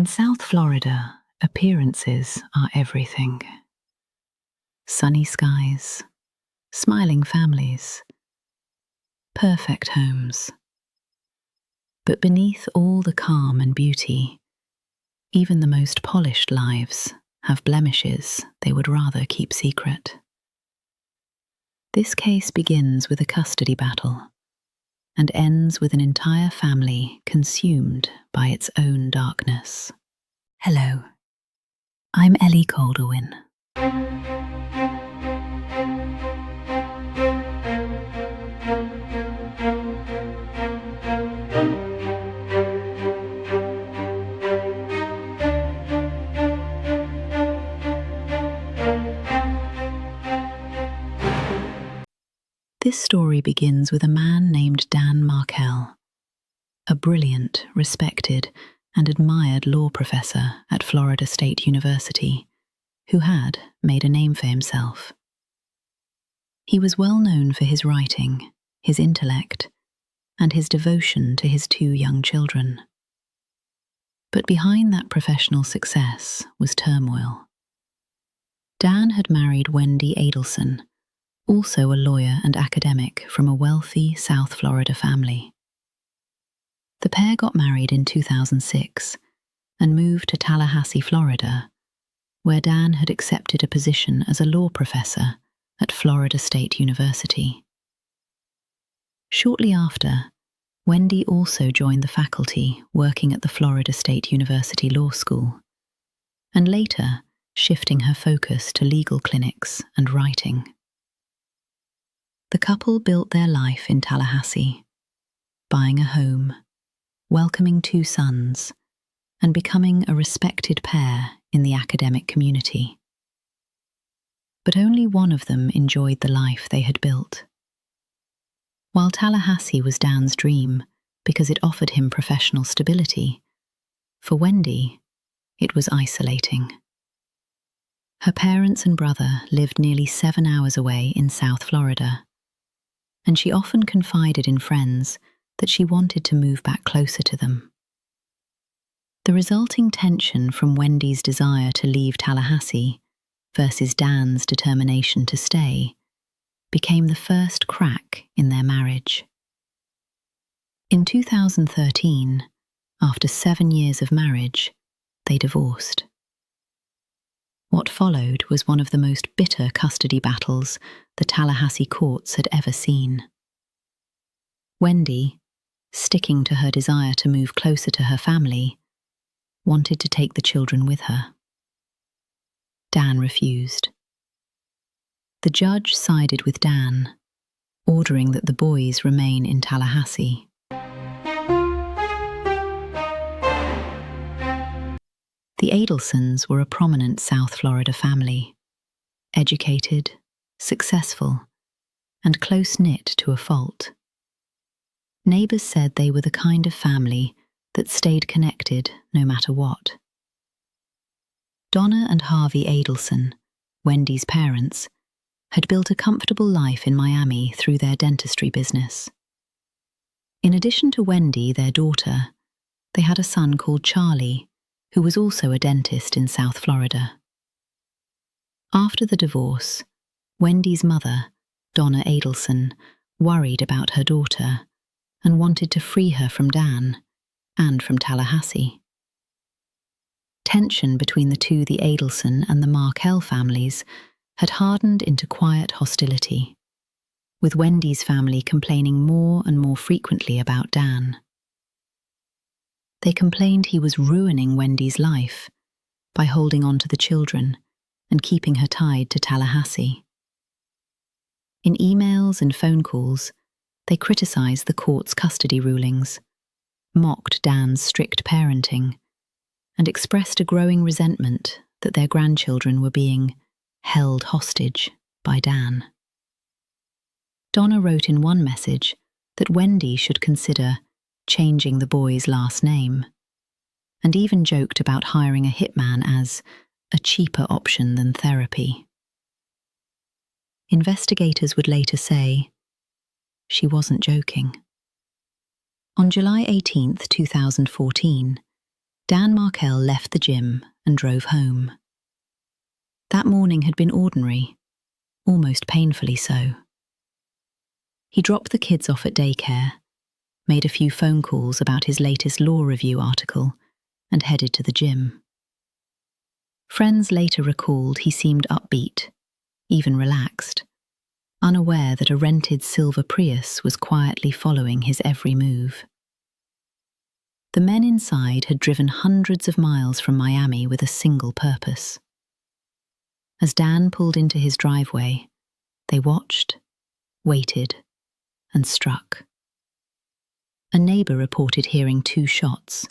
In South Florida, appearances are everything. Sunny skies, smiling families, perfect homes. But beneath all the calm and beauty, even the most polished lives have blemishes they would rather keep secret. This case begins with a custody battle and ends with an entire family consumed by its own darkness. Hello, I'm Ellie Calderwyn. This story begins with a man named Dan Markel, a brilliant, respected, and admired law professor at Florida State University, who had made a name for himself. He was well known for his writing, his intellect, and his devotion to his two young children. But behind that professional success was turmoil. Dan had married Wendy Adelson, also a lawyer and academic from a wealthy South Florida family. The pair got married in 2006 and moved to Tallahassee, Florida, where Dan had accepted a position as a law professor at Florida State University. Shortly after, Wendy also joined the faculty working at the Florida State University Law School, and later shifting her focus to legal clinics and writing. The couple built their life in Tallahassee, buying a home, welcoming two sons, and becoming a respected pair in the academic community. But only one of them enjoyed the life they had built. While Tallahassee was Dan's dream because it offered him professional stability, for Wendy, it was isolating. Her parents and brother lived nearly 7 hours away in South Florida, and she often confided in friends that she wanted to move back closer to them. The resulting tension from Wendy's desire to leave Tallahassee versus Dan's determination to stay became the first crack in their marriage. In 2013, after 7 years of marriage, they divorced. What followed was one of the most bitter custody battles the Tallahassee courts had ever seen. Wendy, sticking to her desire to move closer to her family, wanted to take the children with her. Dan refused. The judge sided with Dan, ordering that the boys remain in Tallahassee. The Adelsons were a prominent South Florida family, educated, successful, and close-knit to a fault. Neighbors said they were the kind of family that stayed connected no matter what. Donna and Harvey Adelson, Wendy's parents, had built a comfortable life in Miami through their dentistry business. In addition to Wendy, their daughter, they had a son called Charlie, who was also a dentist in South Florida. After the divorce, Wendy's mother, Donna Adelson, worried about her daughter and wanted to free her from Dan and from Tallahassee. Tension between the Adelson and the Markel families had hardened into quiet hostility, with Wendy's family complaining more and more frequently about Dan. They complained he was ruining Wendy's life by holding on to the children and keeping her tied to Tallahassee. In emails and phone calls, they criticized the court's custody rulings, mocked Dan's strict parenting, and expressed a growing resentment that their grandchildren were being held hostage by Dan. Donna wrote in one message that Wendy should consider changing the boy's last name, and even joked about hiring a hitman as a cheaper option than therapy. Investigators would later say, she wasn't joking. On July 18, 2014, Dan Markel left the gym and drove home. That morning had been ordinary, almost painfully so. He dropped the kids off at daycare, made a few phone calls about his latest law review article, and headed to the gym. Friends later recalled he seemed upbeat, even relaxed, unaware that a rented silver Prius was quietly following his every move. The men inside had driven hundreds of miles from Miami with a single purpose. As Dan pulled into his driveway, they watched, waited, and struck. A neighbor reported hearing 2 shots.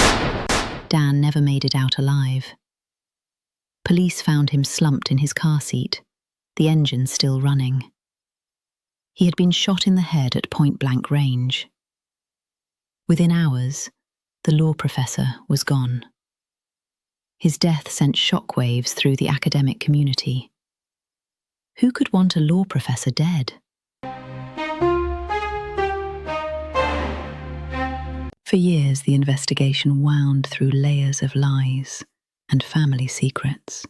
Dan never made it out alive. Police found him slumped in his car seat, the engine still running. He had been shot in the head at point-blank range. Within hours, the law professor was gone. His death sent shockwaves through the academic community. Who could want a law professor dead? For years, the investigation wound through layers of lies and family secrets.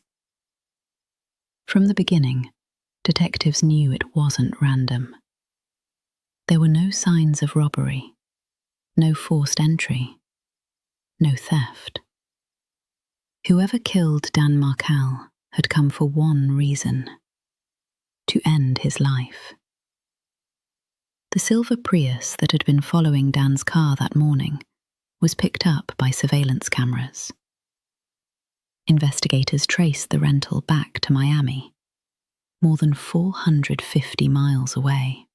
From the beginning, detectives knew it wasn't random. There were no signs of robbery, no forced entry, no theft. Whoever killed Dan Markel had come for one reason: to end his life. The silver Prius that had been following Dan's car that morning was picked up by surveillance cameras. Investigators traced the rental back to Miami, more than 450 miles away.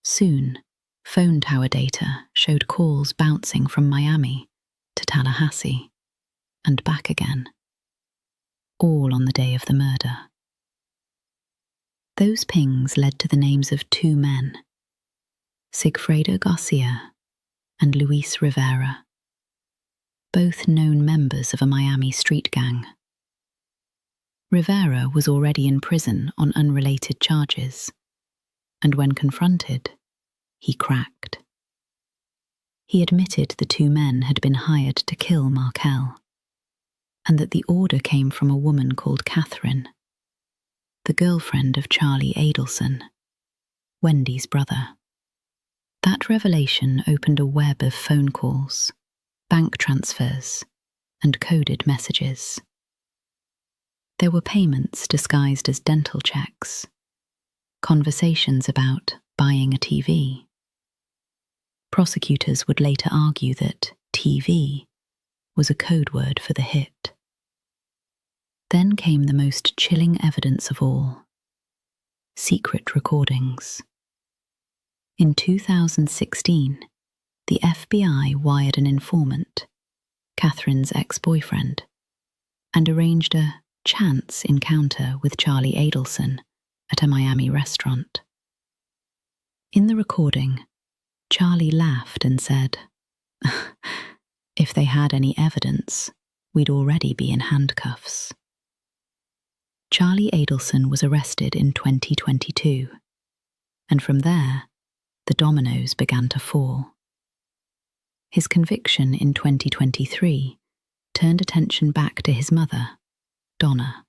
Soon, phone tower data showed calls bouncing from Miami to Tallahassee and back again, all on the day of the murder. Those pings led to the names of 2 men, Sigfredo Garcia and Luis Rivera, both known members of a Miami street gang. Rivera was already in prison on unrelated charges, and when confronted, he cracked. He admitted the 2 men had been hired to kill Markel, and that the order came from a woman called Catherine, the girlfriend of Charlie Adelson, Wendy's brother. That revelation opened a web of phone calls, bank transfers, and coded messages. There were payments disguised as dental checks, conversations about buying a TV. Prosecutors would later argue that TV was a code word for the hit. Then came the most chilling evidence of all: secret recordings. In 2016, the FBI wired an informant, Catherine's ex-boyfriend, and arranged a chance encounter with Charlie Adelson at a Miami restaurant. In the recording, Charlie laughed and said, "If they had any evidence, we'd already be in handcuffs." Charlie Adelson was arrested in 2022, and from there, the dominoes began to fall. His conviction in 2023 turned attention back to his mother, Donna.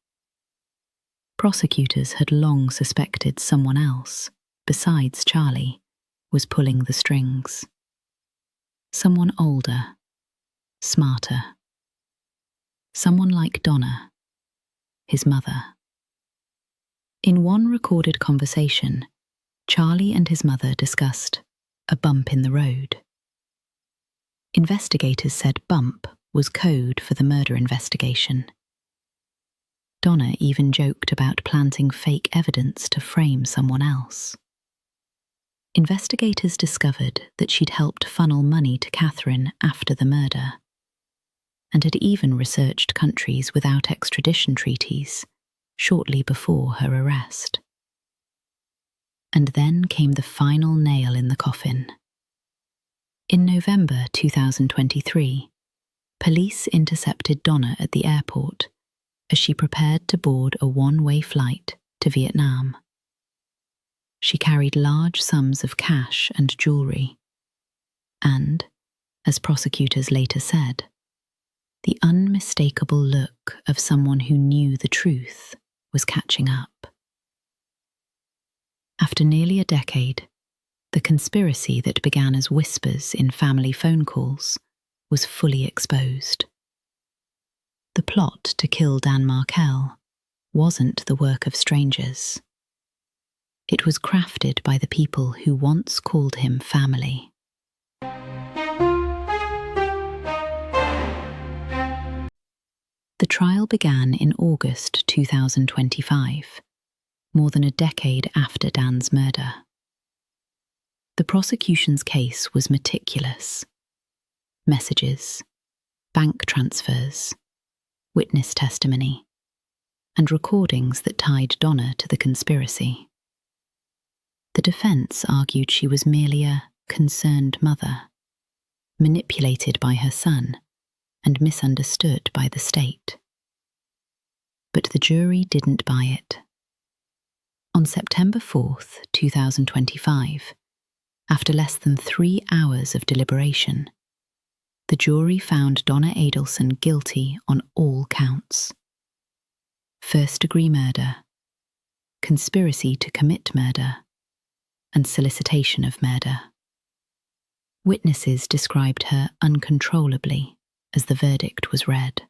Prosecutors had long suspected someone else, besides Charlie, was pulling the strings. Someone older, smarter. Someone like Donna, his mother. In one recorded conversation, Charlie and his mother discussed a bump in the road. Investigators said bump was code for the murder investigation. Donna even joked about planting fake evidence to frame someone else. Investigators discovered that she'd helped funnel money to Catherine after the murder, and had even researched countries without extradition treaties shortly before her arrest. And then came the final nail in the coffin. In November 2023, police intercepted Donna at the airport as she prepared to board a one-way flight to Vietnam. She carried large sums of cash and jewelry, and, as prosecutors later said, The unmistakable look of someone who knew the truth was catching up. After nearly a decade, the conspiracy that began as whispers in family phone calls was fully exposed. The plot to kill Dan Markel wasn't the work of strangers. It was crafted by the people who once called him family. The trial began in August 2025, more than a decade after Dan's murder. The prosecution's case was meticulous. Messages, bank transfers, witness testimony, and recordings that tied Donna to the conspiracy. The defense argued she was merely a concerned mother, manipulated by her son and misunderstood by the state. But the jury didn't buy it. On September 4th, 2025, after less than 3 hours of deliberation, the jury found Donna Adelson guilty on all counts: first-degree murder, conspiracy to commit murder, and solicitation of murder. Witnesses described her uncontrollably as the verdict was read.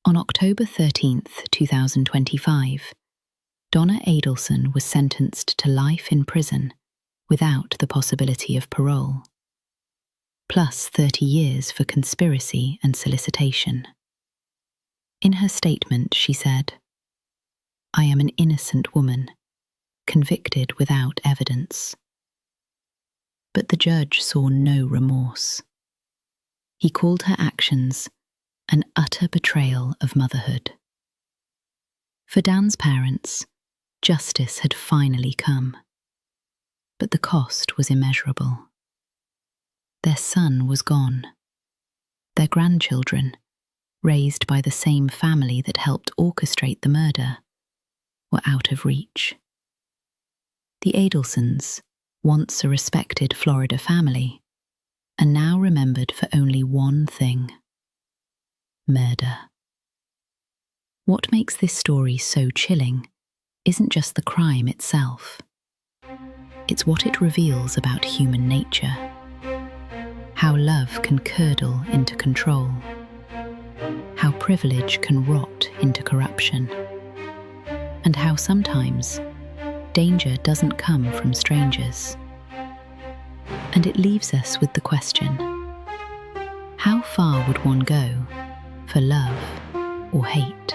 On October 13th, 2025, Donna Adelson was sentenced to life in prison without the possibility of parole, plus 30 years for conspiracy and solicitation. In her statement, she said, "I am an innocent woman, convicted without evidence." But the judge saw no remorse. He called her actions an utter betrayal of motherhood. For Dan's parents, justice had finally come. But the cost was immeasurable. Their son was gone. Their grandchildren, raised by the same family that helped orchestrate the murder, were out of reach. The Adelsons, once a respected Florida family, are now remembered for only one thing: murder. What makes this story so chilling isn't just the crime itself. It's what it reveals about human nature. How love can curdle into control. How privilege can rot into corruption. And how sometimes danger doesn't come from strangers. And it leaves us with the question: how far would one go for love or hate?